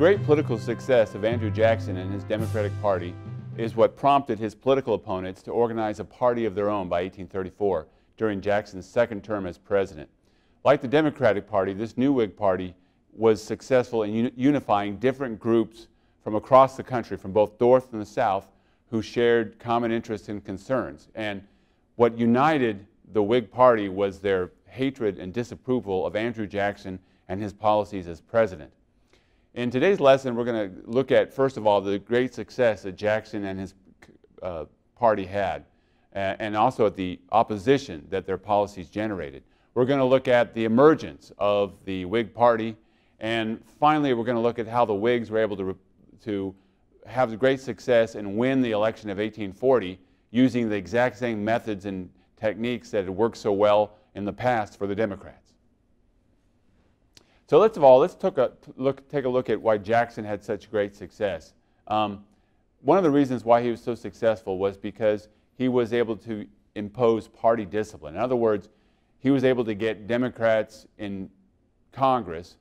great political success of Andrew Jackson and his Democratic Party is what prompted his political opponents to organize a party of their own by 1834 during Jackson's second term as president. Like the Democratic Party, this new Whig Party was successful in unifying different groups from across the country, from both North and the South, who shared common interests and concerns. And what united the Whig Party was their hatred and disapproval of Andrew Jackson and his policies as president. In today's lesson, we're going to look at, first of all, the great success that Jackson and his party had, and also at the opposition that their policies generated. We're going to look at the emergence of the Whig Party, and finally, we're going to look at how the Whigs were able to have great success and win the election of 1840 using the exact same methods and techniques that had worked so well in the past for the Democrats. So let's take a look at why Jackson had such great success. One of the reasons why he was so successful was because he was able to impose party discipline. In other words, he was able to get Democrats in Congress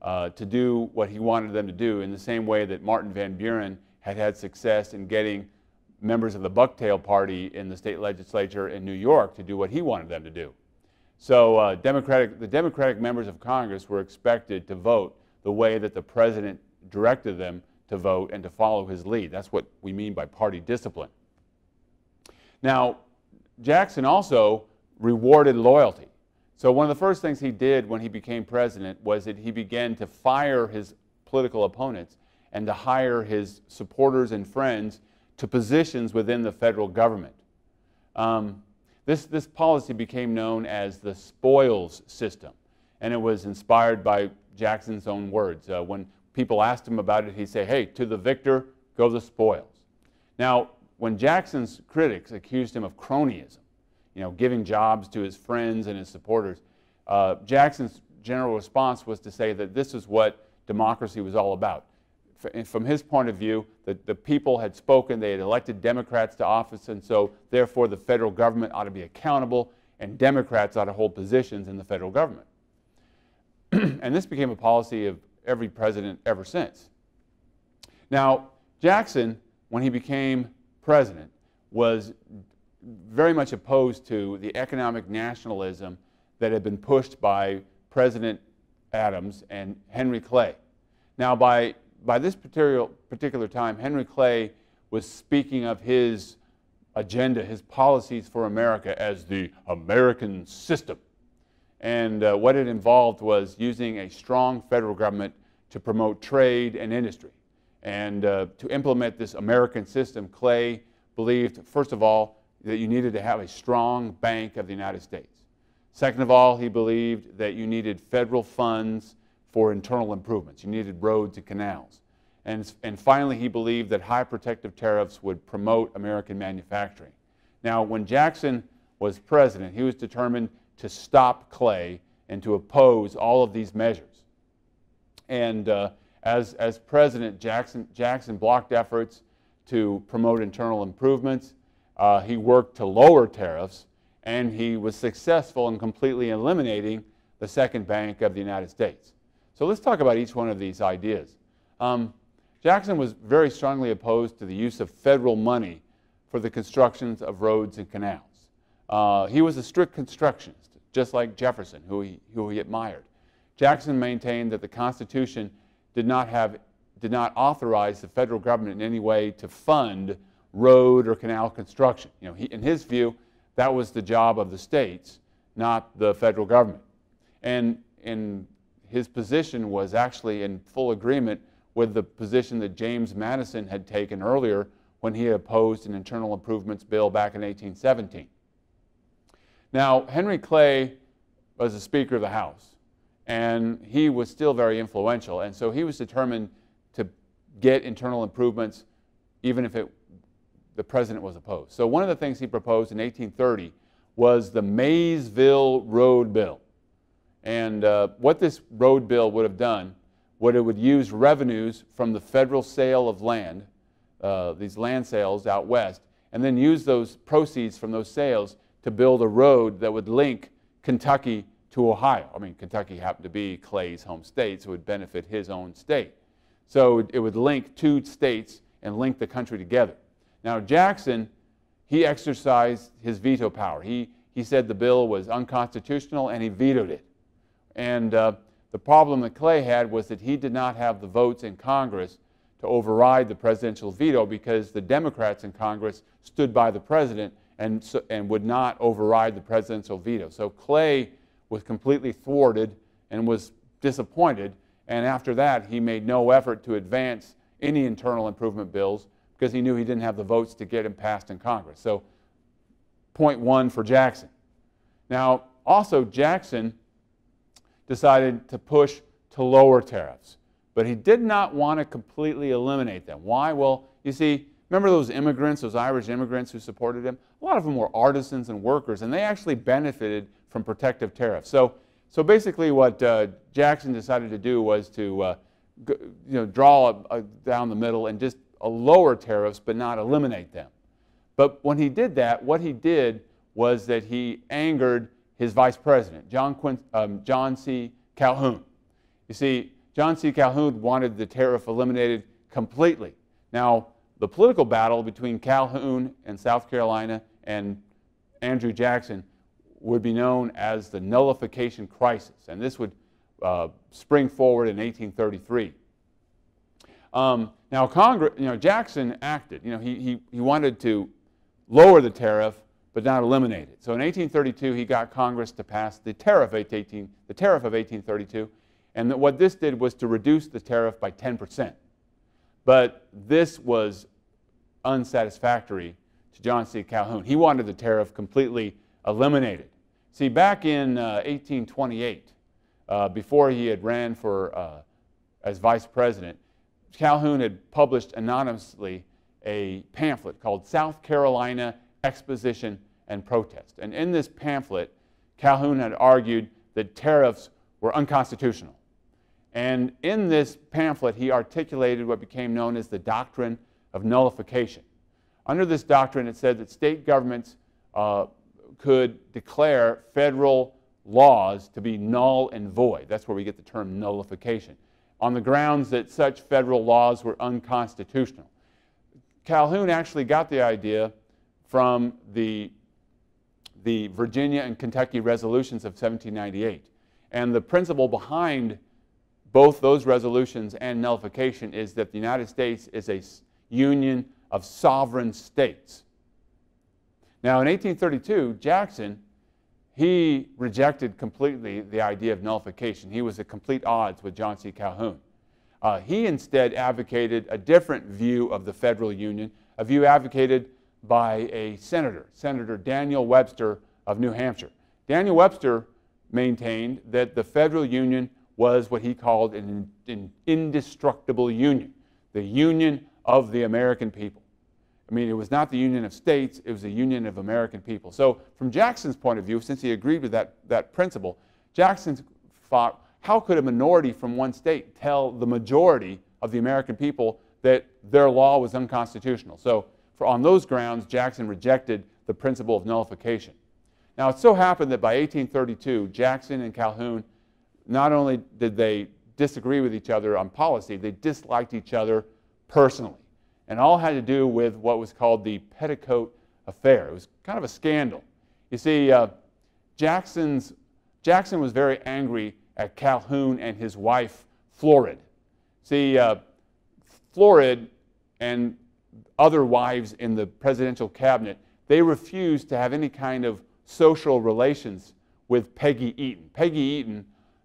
to do what he wanted them to do in the same way that Martin Van Buren had had success in getting members of the Bucktail Party in the state legislature in New York to do what he wanted them to do. So the Democratic members of Congress were expected to vote the way that the president directed them to vote and to follow his lead. That's what we mean by party discipline. Now, Jackson also rewarded loyalty. So one of the first things he did when he became president was that he began to fire his political opponents and to hire his supporters and friends to positions within the federal government. This policy became known as the spoils system, and it was inspired by Jackson's own words. When people asked him about it, he'd say, "Hey, to the victor go the spoils." Now, when Jackson's critics accused him of cronyism, giving jobs to his friends and his supporters, Jackson's general response was to say that this is what democracy was all about. From his point of view, the people had spoken, they had elected Democrats to office, and so therefore the federal government ought to be accountable and Democrats ought to hold positions in the federal government. And this became a policy of every president ever since. Now, Jackson, when he became president, was very much opposed to the economic nationalism that had been pushed by President Adams and Henry Clay. Now, by this particular time, Henry Clay was speaking of his agenda, his policies for America as the American system. And what it involved was using a strong federal government to promote trade and industry. And to implement this American system, Clay believed, first of all, that you needed to have a strong Bank of the United States. Second of all, he believed that you needed federal funds for internal improvements. You needed roads and canals. And finally, he believed that high protective tariffs would promote American manufacturing. Now, when Jackson was president, he was determined to stop Clay and to oppose all of these measures. And as president, Jackson blocked efforts to promote internal improvements. He worked to lower tariffs, and he was successful in completely eliminating the second Bank of the United States. So let's talk about each one of these ideas. Jackson was very strongly opposed to the use of federal money for the constructions of roads and canals. He was a strict constructionist, just like Jefferson, who he admired. Jackson maintained that the Constitution did not authorize the federal government in any way to fund road or canal construction. In his view, that was the job of the states, not the federal government. And his position was actually in full agreement with the position that James Madison had taken earlier when he opposed an internal improvements bill back in 1817. Now, Henry Clay was the Speaker of the House, and he was still very influential, and so he was determined to get internal improvements even if the president was opposed. So one of the things he proposed in 1830 was the Maysville Road Bill. And what this road bill would have done, it would use revenues from the federal sale of land, these land sales out west, and then use those proceeds from those sales to build a road that would link Kentucky to Ohio. I mean, Kentucky happened to be Clay's home state, so it would benefit his own state. So it would link two states and link the country together. Now Jackson, he exercised his veto power. He said the bill was unconstitutional and he vetoed it. And the problem that Clay had was that he did not have the votes in Congress to override the presidential veto because the Democrats in Congress stood by the president and would not override the presidential veto. So Clay was completely thwarted and was disappointed, and after that he made no effort to advance any internal improvement bills because he knew he didn't have the votes to get him passed in Congress. So point one for Jackson. Now also Jackson decided to push to lower tariffs, but he did not want to completely eliminate them. Why? Well, you see, remember those immigrants, those Irish immigrants who supported him? A lot of them were artisans and workers, and they actually benefited from protective tariffs. So basically what Jackson decided to do was to draw down the middle and just lower tariffs but not eliminate them. But when he did that, what he did was that he angered his vice president, John C. Calhoun. You see, John C. Calhoun wanted the tariff eliminated completely. Now, the political battle between Calhoun in South Carolina and Andrew Jackson would be known as the nullification crisis, and this would spring forward in 1833. Now, Jackson acted. He wanted to lower the tariff, but not eliminate it. So in 1832, he got Congress to pass the tariff of 1832, and what this did was to reduce the tariff by 10%. But this was unsatisfactory to John C. Calhoun. He wanted the tariff completely eliminated. See, back in 1828, before he had ran for as vice president, Calhoun had published anonymously a pamphlet called South Carolina Exposition and Protest. And in this pamphlet, Calhoun had argued that tariffs were unconstitutional. And in this pamphlet, he articulated what became known as the doctrine of nullification. Under this doctrine, it said that state governments could declare federal laws to be null and void. That's where we get the term nullification, on the grounds that such federal laws were unconstitutional. Calhoun actually got the idea from the Virginia and Kentucky resolutions of 1798. And the principle behind both those resolutions and nullification is that the United States is a union of sovereign states. Now in 1832, Jackson, he rejected completely the idea of nullification. He was at complete odds with John C. Calhoun. He instead advocated a different view of the federal union, a view advocated by a senator, Senator Daniel Webster of New Hampshire. Daniel Webster maintained that the federal union was what he called an indestructible union, the union of the American people. I mean, it was not the union of states, it was the union of American people. So from Jackson's point of view, since he agreed with that principle, Jackson thought, how could a minority from one state tell the majority of the American people that their law was unconstitutional? So on those grounds, Jackson rejected the principle of nullification. Now, it so happened that by 1832, Jackson and Calhoun, not only did they disagree with each other on policy, they disliked each other personally. And all had to do with what was called the Petticoat Affair. It was kind of a scandal. You see, Jackson was very angry at Calhoun and his wife, Florid. See, Florid and other wives in the presidential cabinet, they refused to have any kind of social relations with Peggy Eaton.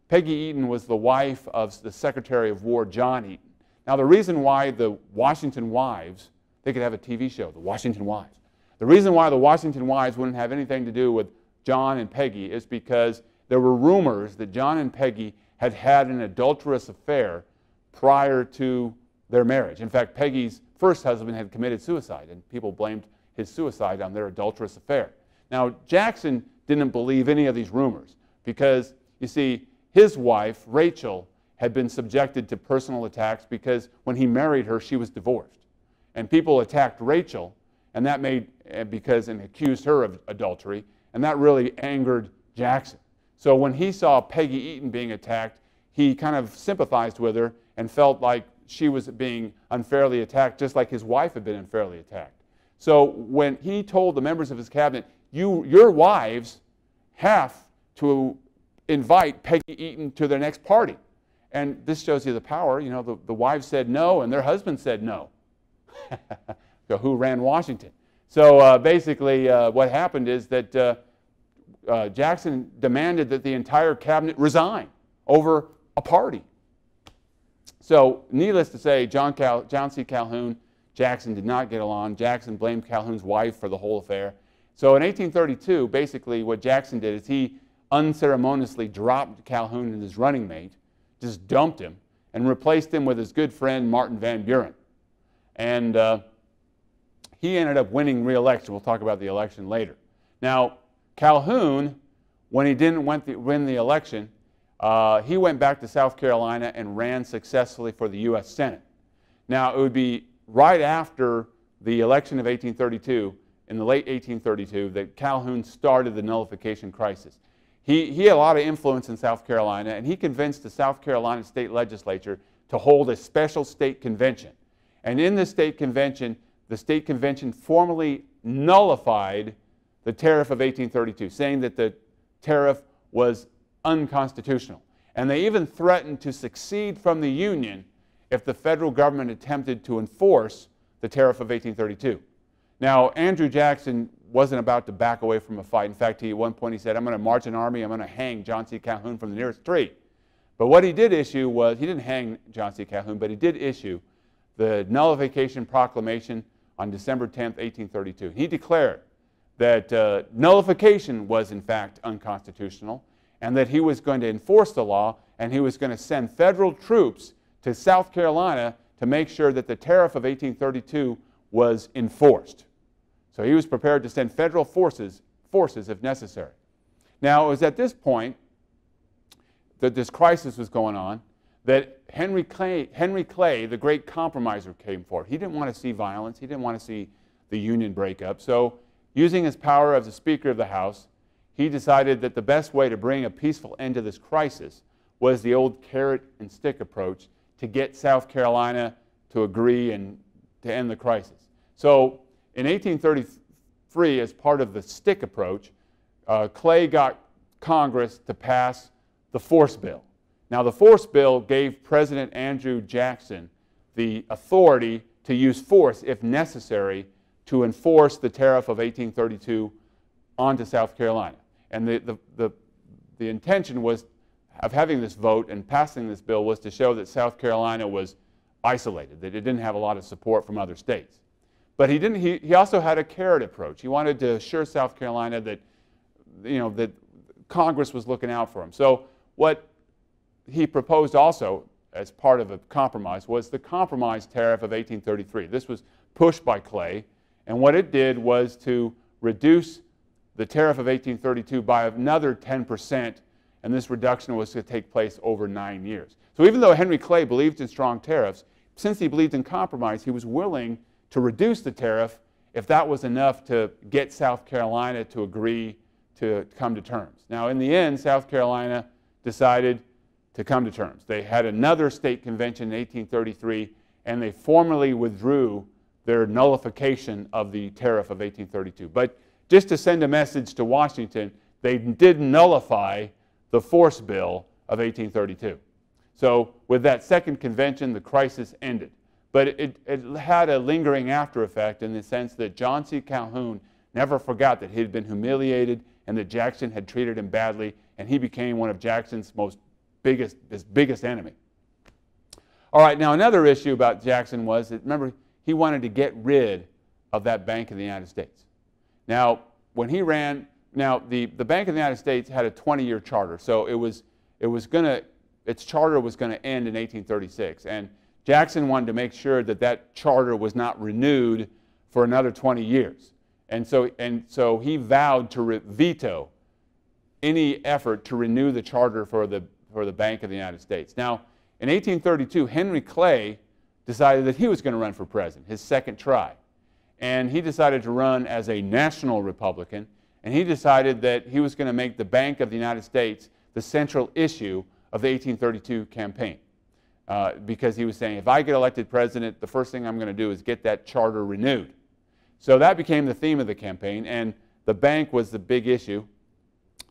Peggy Eaton was the wife of the Secretary of War, John Eaton. Now, the reason why the Washington Wives, they could have a TV show, the Washington Wives. The reason why the Washington Wives wouldn't have anything to do with John and Peggy is because there were rumors that John and Peggy had had an adulterous affair prior to their marriage. In fact, Peggy's first husband had committed suicide, and people blamed his suicide on their adulterous affair. Now, Jackson didn't believe any of these rumors because, you see, his wife, Rachel, had been subjected to personal attacks because when he married her, she was divorced. And people attacked Rachel, and that made, and accused her of adultery, and that really angered Jackson. So when he saw Peggy Eaton being attacked, he kind of sympathized with her and felt like she was being unfairly attacked, just like his wife had been unfairly attacked. So when he told the members of his cabinet, your wives have to invite Peggy Eaton to their next party. And this shows you the power. You know, the wives said no, and their husbands said no. So who ran Washington? So basically what happened is that Jackson demanded that the entire cabinet resign over a party. So needless to say, John C. Calhoun, Jackson did not get along. Jackson blamed Calhoun's wife for the whole affair. So in 1832, basically what Jackson did is he unceremoniously dropped Calhoun and his running mate, just dumped him, and replaced him with his good friend Martin Van Buren. And he ended up winning re-election. We'll talk about the election later. Now, Calhoun, when he didn't win the election, he went back to South Carolina and ran successfully for the U.S. Senate. Now, it would be right after the election of 1832, in the late 1832, that Calhoun started the nullification crisis. He had a lot of influence in South Carolina, and he convinced the South Carolina state legislature to hold a special state convention. And in the state convention formally nullified the tariff of 1832, saying that the tariff was unconstitutional. And they even threatened to secede from the Union if the federal government attempted to enforce the tariff of 1832. Now, Andrew Jackson wasn't about to back away from a fight. In fact, at one point he said, I'm going to march an army, I'm going to hang John C. Calhoun from the nearest tree. But what he did issue was, he didn't hang John C. Calhoun, but he did issue the nullification proclamation on December 10th, 1832. He declared that nullification was in fact unconstitutional, and that he was going to enforce the law, and he was going to send federal troops to South Carolina to make sure that the tariff of 1832 was enforced. So he was prepared to send federal forces if necessary. Now, it was at this point that this crisis was going on that Henry Clay, the great compromiser, came forward. He didn't want to see violence. He didn't want to see the Union break up. So, using his power as the Speaker of the House, he decided that the best way to bring a peaceful end to this crisis was the old carrot and stick approach to get South Carolina to agree and to end the crisis. So in 1833, as part of the stick approach, Clay got Congress to pass the force bill. Now, the force bill gave President Andrew Jackson the authority to use force, if necessary, to enforce the tariff of 1832 onto South Carolina. And the intention was of having this vote and passing this bill was to show that South Carolina was isolated, that it didn't have a lot of support from other states. But he also had a carrot approach. He wanted to assure South Carolina that, that Congress was looking out for him. So what he proposed also as part of a compromise was the compromise tariff of 1833. This was pushed by Clay, and what it did was to reduce the tariff of 1832 by another 10%, and this reduction was to take place over 9 years. So even though Henry Clay believed in strong tariffs, since he believed in compromise, he was willing to reduce the tariff if that was enough to get South Carolina to agree to come to terms. Now, in the end, South Carolina decided to come to terms. They had another state convention in 1833, and they formally withdrew their nullification of the tariff of 1832. But just to send a message to Washington, they did nullify the force bill of 1832. So with that second convention, the crisis ended. But it had a lingering after effect in the sense that John C. Calhoun never forgot that he had been humiliated and that Jackson had treated him badly, and he became one of Jackson's biggest enemy. All right, now another issue about Jackson was that, remember, he wanted to get rid of that Bank of the United States. Now, when he ran, the Bank of the United States had a 20-year charter, so its charter was going to end in 1836, and Jackson wanted to make sure that that charter was not renewed for another 20 years. And so he vowed to veto any effort to renew the charter for the Bank of the United States. Now, in 1832, Henry Clay decided that he was going to run for president, his second try. And he decided to run as a national Republican, and he decided that he was going to make the Bank of the United States the central issue of the 1832 campaign. because he was saying, if I get elected president, the first thing I'm going to do is get that charter renewed. So that became the theme of the campaign, and the bank was the big issue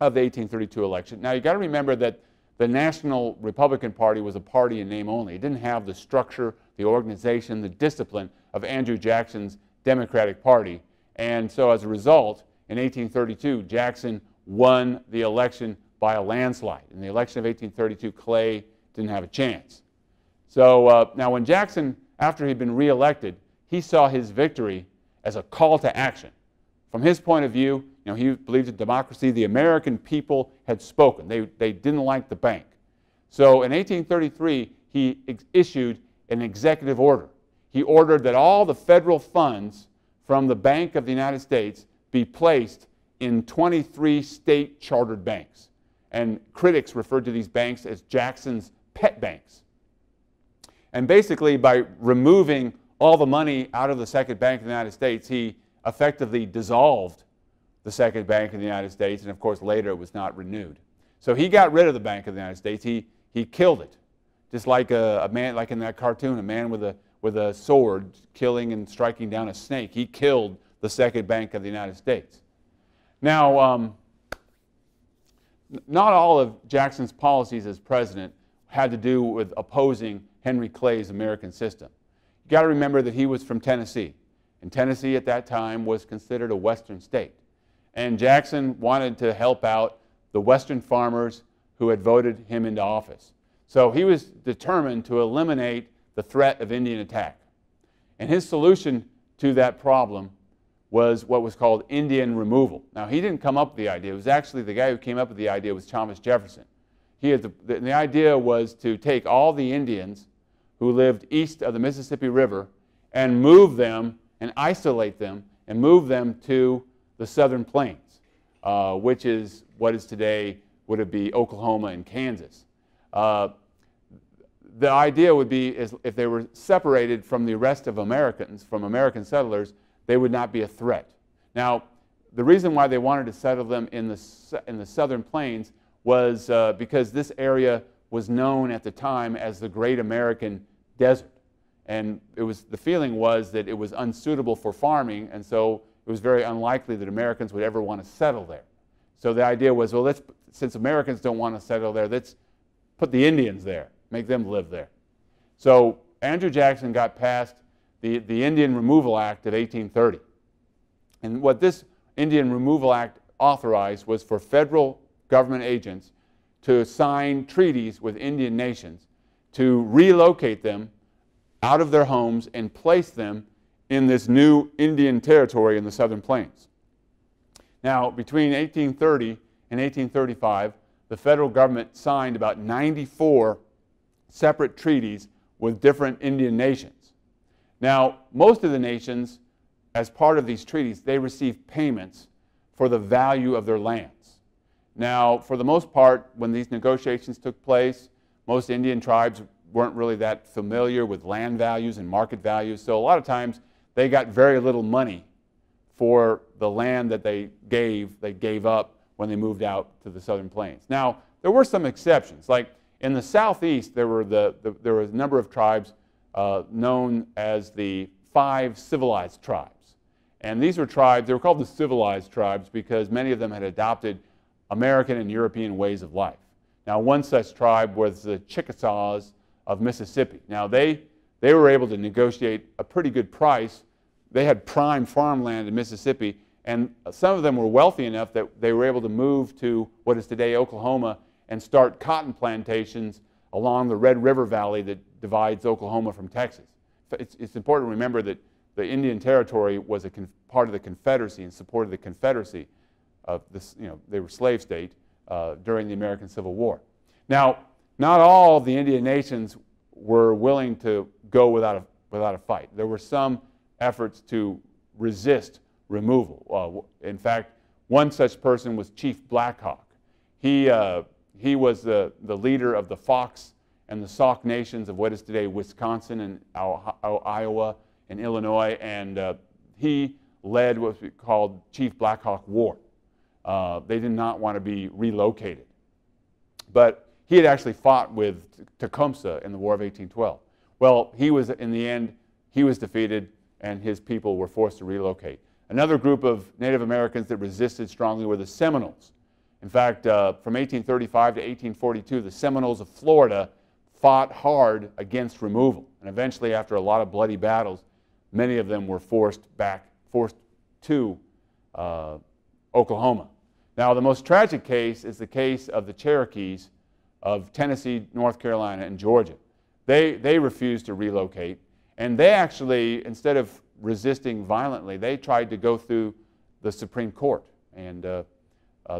of the 1832 election. Now, you've got to remember that the National Republican Party was a party in name only. It didn't have the structure, the organization, the discipline of Andrew Jackson's Democratic Party. And so as a result, in 1832, Jackson won the election by a landslide. In the election of 1832, Clay didn't have a chance. So now when Jackson, after he'd been reelected, he saw his victory as a call to action. From his point of view, he believed in democracy. The American people had spoken. They didn't like the bank. So in 1833, he issued an executive order. He ordered that all the federal funds from the Bank of the United States be placed in 23 state chartered banks. And critics referred to these banks as Jackson's pet banks. And basically, by removing all the money out of the Second Bank of the United States, he effectively dissolved the Second Bank of the United States, and of course later it was not renewed. So he got rid of the Bank of the United States. He killed it, just like a man, like in that cartoon, a man with a sword killing and striking down a snake. He killed the Second Bank of the United States. Now, not all of Jackson's policies as president had to do with opposing Henry Clay's American system. You've got to remember that he was from Tennessee, and Tennessee at that time was considered a western state. And Jackson wanted to help out the western farmers who had voted him into office. So he was determined to eliminate the threat of Indian attack. And his solution to that problem was what was called Indian removal. Now, he didn't come up with the idea. It was actually the guy who came up with the idea was Thomas Jefferson. The idea was to take all the Indians who lived east of the Mississippi River and move them and isolate them and move them to the southern plains, which is what is today, would it be Oklahoma and Kansas. The idea would be is if they were separated from the rest of Americans, from American settlers, they would not be a threat. Now, the reason why they wanted to settle them in the southern plains was because this area was known at the time as the Great American Desert. And the feeling was that it was unsuitable for farming, and so it was very unlikely that Americans would ever want to settle there. So the idea was, well, since Americans don't want to settle there, let's put the Indians there, make them live there. So Andrew Jackson got passed the Indian Removal Act of 1830. And what this Indian Removal Act authorized was for federal government agents to sign treaties with Indian nations to relocate them out of their homes and place them in this new Indian territory in the southern plains. Now, between 1830 and 1835, the federal government signed about 94 separate treaties with different Indian nations. Now, most of the nations, as part of these treaties, they received payments for the value of their lands. Now, for the most part, when these negotiations took place, most Indian tribes weren't really that familiar with land values and market values, so a lot of times they got very little money for the land that they gave up when they moved out to the southern plains. Now, there were some exceptions. Like in the southeast, there was a number of tribes known as the 5 civilized tribes. And these were tribes, they were called the civilized tribes because many of them had adopted American and European ways of life. Now, one such tribe was the Chickasaws of Mississippi. Now, they were able to negotiate a pretty good price. They had prime farmland in Mississippi, and some of them were wealthy enough that they were able to move to what is today Oklahoma and start cotton plantations along the Red River Valley that divides Oklahoma from Texas. It's important to remember that the Indian Territory was part of the Confederacy and supported the Confederacy of this, they were slave state during the American Civil War. Now, not all the Indian nations were willing to go without a fight. There were some efforts to resist removal. In fact, one such person was Chief Black Hawk. He was the leader of the Fox and the Sauk nations of what is today Wisconsin and Iowa and Illinois, and he led what was called Chief Black Hawk War. They did not want to be relocated. But he had actually fought with Tecumseh in the War of 1812. Well, in the end, he was defeated, and his people were forced to relocate. Another group of Native Americans that resisted strongly were the Seminoles. In fact, from 1835 to 1842, the Seminoles of Florida fought hard against removal. And eventually, after a lot of bloody battles, many of them were forced to Oklahoma. Now, the most tragic case is the case of the Cherokees of Tennessee, North Carolina, and Georgia. They refused to relocate, and they actually, instead of resisting violently, they tried to go through the Supreme Court. And the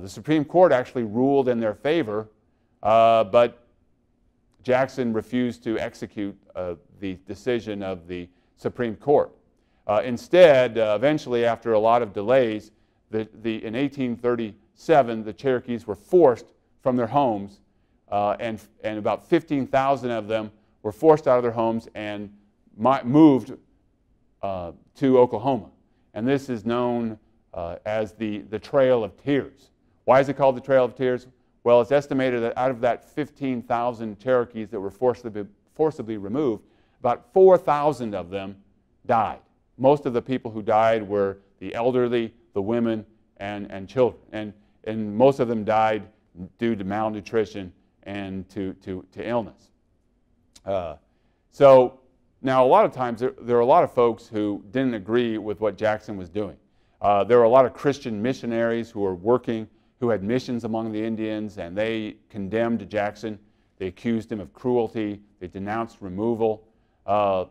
Supreme Court actually ruled in their favor, but Jackson refused to execute the decision of the Supreme Court. Instead, eventually, after a lot of delays, in 1837, the Cherokees were forced from their homes, and about 15,000 of them were forced out of their homes and moved to Oklahoma. And this is known as the Trail of Tears. Why is it called the Trail of Tears? Well, it's estimated that out of that 15,000 Cherokees that were forcibly removed, about 4,000 of them died. Most of the people who died were the elderly, the women, and children. And most of them died due to malnutrition and to illness. So now a lot of times there are a lot of folks who didn't agree with what Jackson was doing. There were a lot of Christian missionaries who were working, who had missions among the Indians, and they condemned Jackson. They accused him of cruelty. They denounced removal. And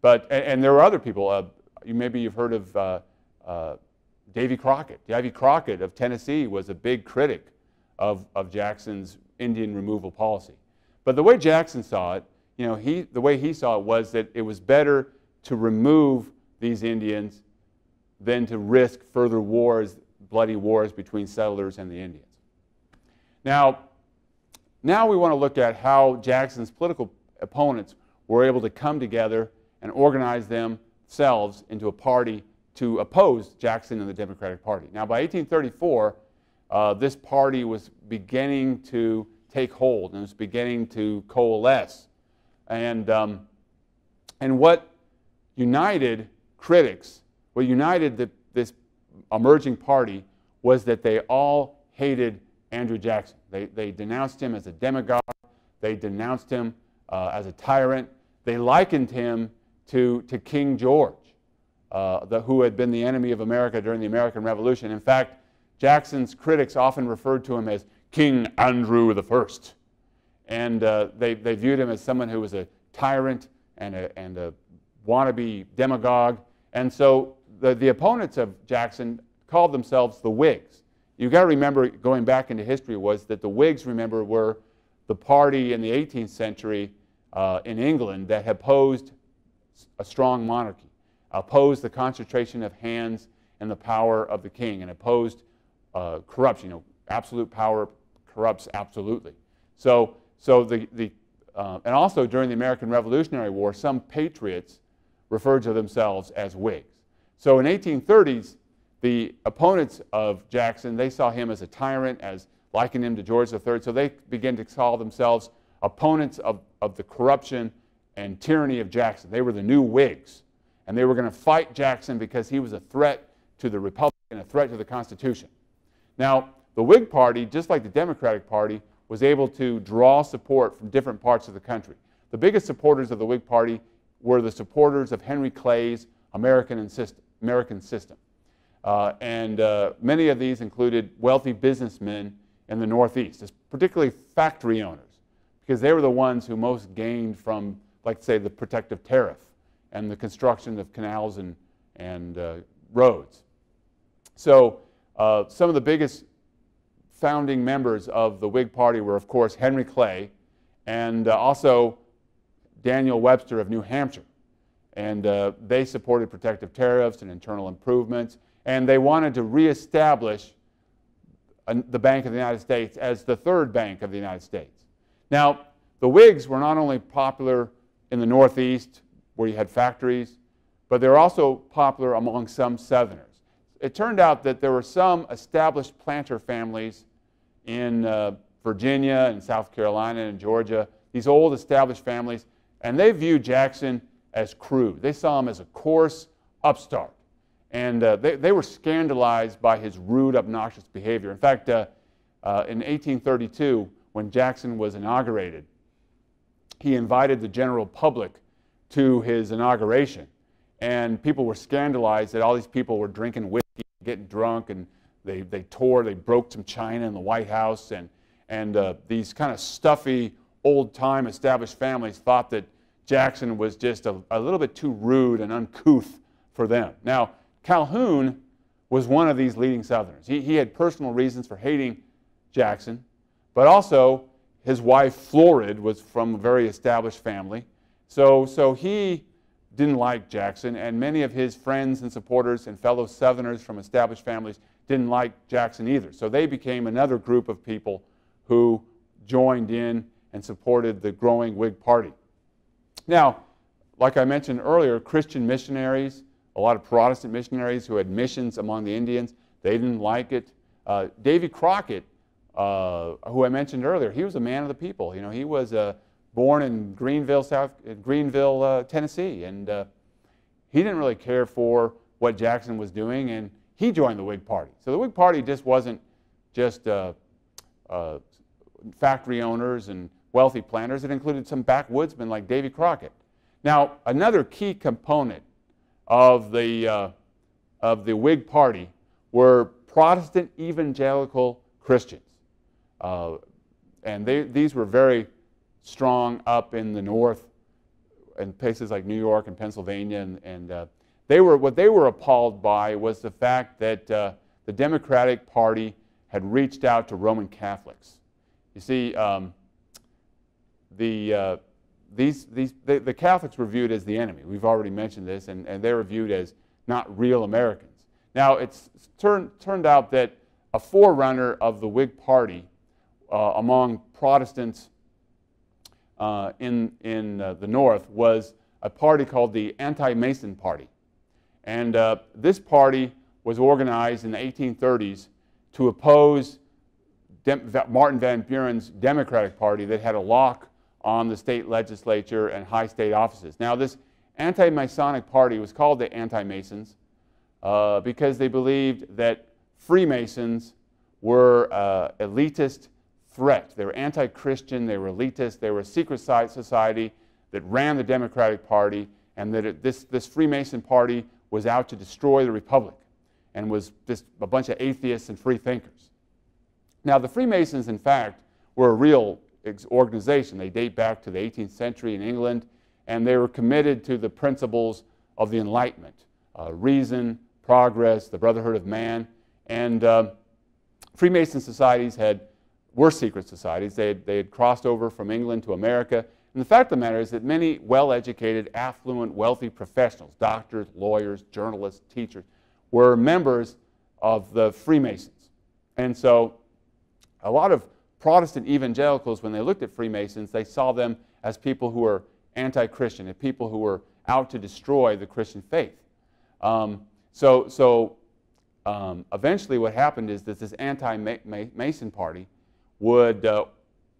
there were other people. Maybe you've heard of Davy Crockett. Davy Crockett of Tennessee was a big critic of Jackson's Indian removal policy. But the way Jackson saw it, the way he saw it was that it was better to remove these Indians than to risk further wars, bloody wars between settlers and the Indians. Now we want to look at how Jackson's political opponents were able to come together and organize themselves into a party to oppose Jackson and the Democratic Party. Now, by 1834, this party was beginning to take hold and was beginning to coalesce. And what united critics, what united this emerging party was that they all hated Andrew Jackson. They denounced him as a demagogue. They denounced him as a tyrant. They likened him to King George, who had been the enemy of America during the American Revolution. In fact, Jackson's critics often referred to him as King Andrew I. And they viewed him as someone who was a tyrant and a wannabe demagogue. And so the opponents of Jackson called themselves the Whigs. You've got to remember, going back into history, was that the Whigs, remember, were the party in the 18th century in England that opposed a strong monarchy, opposed the concentration of hands and the power of the king, and opposed corruption. Absolute power corrupts absolutely. And also during the American Revolutionary War, some patriots referred to themselves as Whigs. So in 1830s, the opponents of Jackson, they saw him as a tyrant, as likening him to George III, so they began to call themselves opponents of the corruption and tyranny of Jackson. They were the new Whigs, and they were going to fight Jackson because he was a threat to the Republic and a threat to the Constitution. Now, the Whig Party, just like the Democratic Party, was able to draw support from different parts of the country. The biggest supporters of the Whig Party were the supporters of Henry Clay's American system. Many of these included wealthy businessmen in the Northeast, particularly factory owners, because they were the ones who most gained from, like, say, the protective tariff and the construction of canals and roads. So some of the biggest founding members of the Whig Party were, of course, Henry Clay and also Daniel Webster of New Hampshire. And they supported protective tariffs and internal improvements, and they wanted to reestablish the Bank of the United States as the third bank of the United States. Now, the Whigs were not only popular in the Northeast, where you had factories, but they were also popular among some Southerners. It turned out that there were some established planter families in Virginia and South Carolina and Georgia, these old established families, and they viewed Jackson as crude. They saw him as a coarse upstart. And they were scandalized by his rude, obnoxious behavior. In fact, in 1832, when Jackson was inaugurated, he invited the general public to his inauguration. And people were scandalized that all these people were drinking whiskey, getting drunk, and they broke some china in the White House. And these kind of stuffy, old-time established families thought that Jackson was just a little bit too rude and uncouth for them. Now, Calhoun was one of these leading Southerners. He had personal reasons for hating Jackson, but also his wife, Florid, was from a very established family. So he didn't like Jackson, and many of his friends and supporters and fellow Southerners from established families didn't like Jackson either. So they became another group of people who joined in and supported the growing Whig Party. Now, like I mentioned earlier, Christian missionaries, a lot of Protestant missionaries who had missions among the Indians, they didn't like it. Davy Crockett, who I mentioned earlier, he was a man of the people. You know, he was born in Greenville, Tennessee, and he didn't really care for what Jackson was doing, and he joined the Whig Party. So the Whig Party just wasn't just factory owners and wealthy planters. It included some backwoodsmen like Davy Crockett. Now, another key component of the Whig Party were Protestant evangelical Christians. And these were very strong up in the north in places like New York and Pennsylvania. And what they were appalled by was the fact that the Democratic Party had reached out to Roman Catholics. You see, the Catholics were viewed as the enemy. We've already mentioned this, and they were viewed as not real Americans. Now, it's turned out that a forerunner of the Whig Party among Protestants in the North was a party called the Anti-Mason Party. And this party was organized in the 1830s to oppose Martin Van Buren's Democratic Party that had a lock on the state legislature and high state offices. Now, this anti-Masonic party was called the Anti-Masons because they believed that Freemasons were an elitist threat. They were anti-Christian, they were elitist, they were a secret society that ran the Democratic Party, and that this Freemason party was out to destroy the Republic and was just a bunch of atheists and free thinkers. Now, the Freemasons, in fact, were a real organization. They date back to the 18th century in England, and they were committed to the principles of the Enlightenment, reason, progress, the brotherhood of man. And Freemason societies were secret societies. They had crossed over from England to America. And the fact of the matter is that many well-educated, affluent, wealthy professionals, doctors, lawyers, journalists, teachers, were members of the Freemasons. And so a lot of Protestant evangelicals, when they looked at Freemasons, they saw them as people who were anti-Christian, as people who were out to destroy the Christian faith. Eventually what happened is that this anti-Mason party would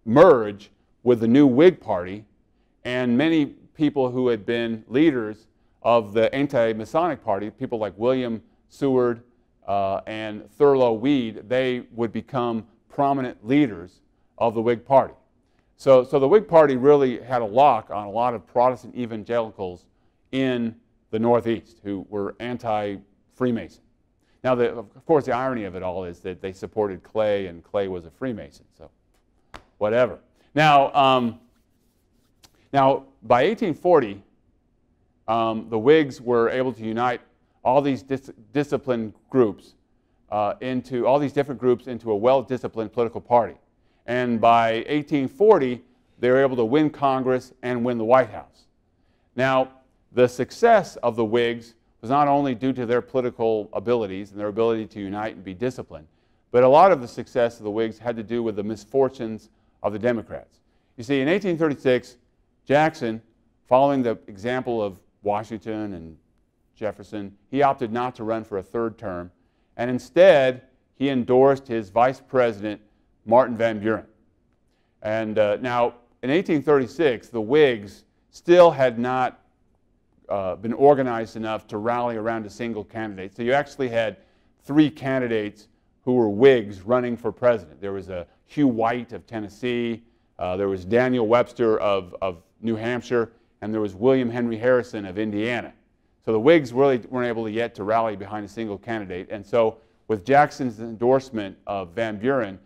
merge with the new Whig Party, and many people who had been leaders of the anti-Masonic party, people like William Seward and Thurlow Weed, they would become prominent leaders of the Whig Party. So the Whig Party really had a lock on a lot of Protestant evangelicals in the Northeast who were anti-Freemason. Now, of course, the irony of it all is that they supported Clay, and Clay was a Freemason, so whatever. Now, by 1840, the Whigs were able to unite all these disciplined groups into a well-disciplined political party. And by 1840, they were able to win Congress and win the White House. Now, the success of the Whigs was not only due to their political abilities and their ability to unite and be disciplined, but a lot of the success of the Whigs had to do with the misfortunes of the Democrats. You see, in 1836, Jackson, following the example of Washington and Jefferson, he opted not to run for a third term, and instead he endorsed his vice president, Martin Van Buren. And now, in 1836, the Whigs still had not been organized enough to rally around a single candidate. So you actually had 3 candidates who were Whigs running for president. There was Hugh White of Tennessee, there was Daniel Webster of New Hampshire, and there was William Henry Harrison of Indiana. So the Whigs really weren't able yet to rally behind a single candidate. And so with Jackson's endorsement of Van Buren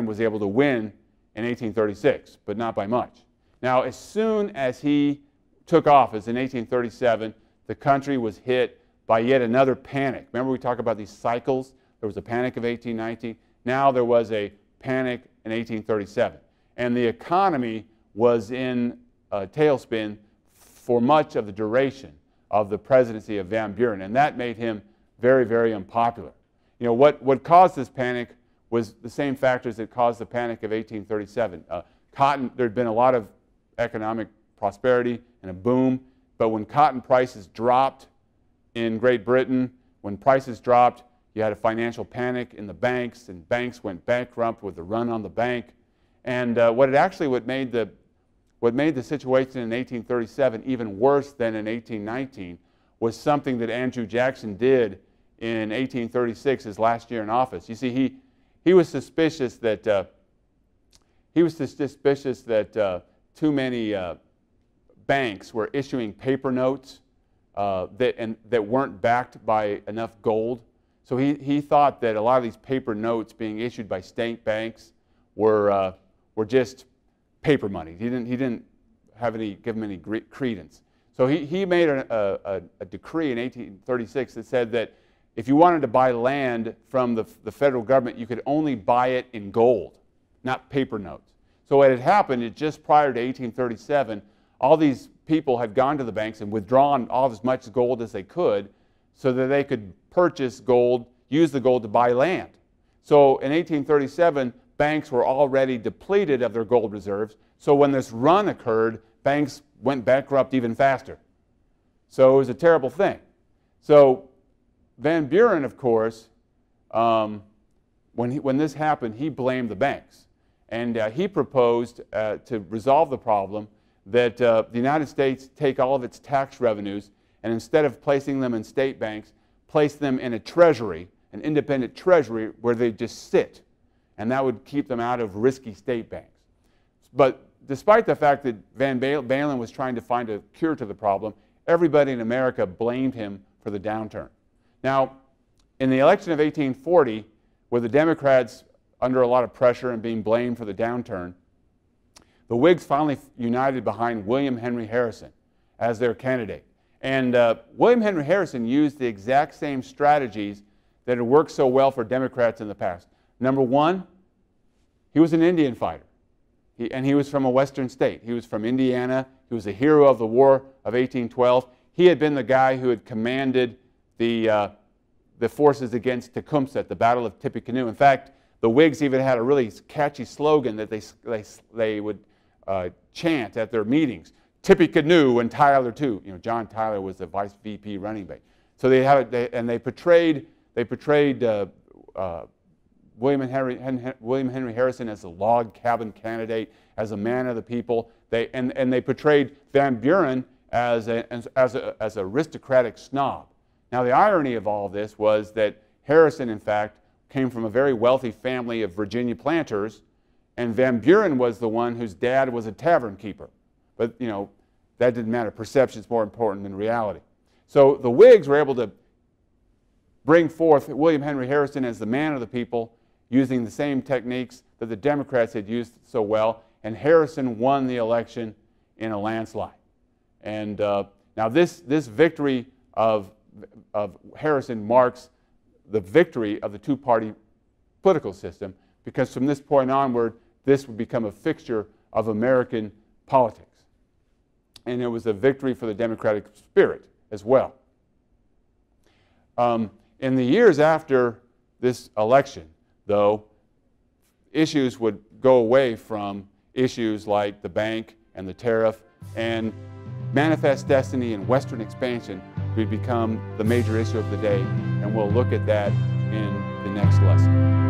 was able to win in 1836, but not by much. Now, as soon as he took office in 1837, the country was hit by yet another panic. Remember we talked about these cycles? There was a panic of 1819. Now there was a panic in 1837. And the economy was in a tailspin for much of the duration of the presidency of Van Buren. And that made him very, very unpopular. You know, what caused this panic was the same factors that caused the panic of 1837. Cotton, there had been a lot of economic prosperity and a boom, but when cotton prices dropped in Great Britain, when prices dropped, you had a financial panic in the banks, and banks went bankrupt with the run on the bank. And what made the situation in 1837 even worse than in 1819 was something that Andrew Jackson did in 1836, his last year in office. You see, he was suspicious that too many banks were issuing paper notes that weren't backed by enough gold. So he thought that a lot of these paper notes being issued by state banks were just paper money. He didn't give them any credence. So he made a decree in 1836 that said that if you wanted to buy land from the federal government, you could only buy it in gold, not paper notes. So what had happened just prior to 1837, all these people had gone to the banks and withdrawn all as much gold as they could so that they could purchase gold, use the gold to buy land. So in 1837, banks were already depleted of their gold reserves. So when this run occurred, banks went bankrupt even faster. So it was a terrible thing. So Van Buren, of course, when this happened, he blamed the banks. And he proposed to resolve the problem that the United States take all of its tax revenues and instead of placing them in state banks, place them in a treasury, an independent treasury where they just sit. And that would keep them out of risky state banks. But despite the fact that Van Balen was trying to find a cure to the problem, everybody in America blamed him for the downturn. Now, in the election of 1840, with the Democrats under a lot of pressure and being blamed for the downturn, the Whigs finally united behind William Henry Harrison as their candidate. And William Henry Harrison used the exact same strategies that had worked so well for Democrats in the past. Number one, he was an Indian fighter. And he was from a western state. He was from Indiana. He was a hero of the War of 1812. He had been the guy who had commanded the forces against Tecumseh at the Battle of Tippecanoe. In fact, the Whigs even had a really catchy slogan that they would chant at their meetings. Tippecanoe and Tyler too. You know, John Tyler was the vice VP running mate. So they portrayed William Henry Harrison as a log cabin candidate, as a man of the people. And they portrayed Van Buren as an aristocratic snob. Now the irony of all this was that Harrison, in fact, came from a very wealthy family of Virginia planters, and Van Buren was the one whose dad was a tavern keeper. But, you know, that didn't matter. Perception is more important than reality. So the Whigs were able to bring forth William Henry Harrison as the man of the people, using the same techniques that the Democrats had used so well, and Harrison won the election in a landslide. And now this victory of Harrison marks the victory of the two-party political system, because from this point onward, this would become a fixture of American politics. And it was a victory for the democratic spirit as well. In the years after this election, though, issues would go away from issues like the bank and the tariff, and manifest destiny and Western expansion would become the major issue of the day, and we'll look at that in the next lesson.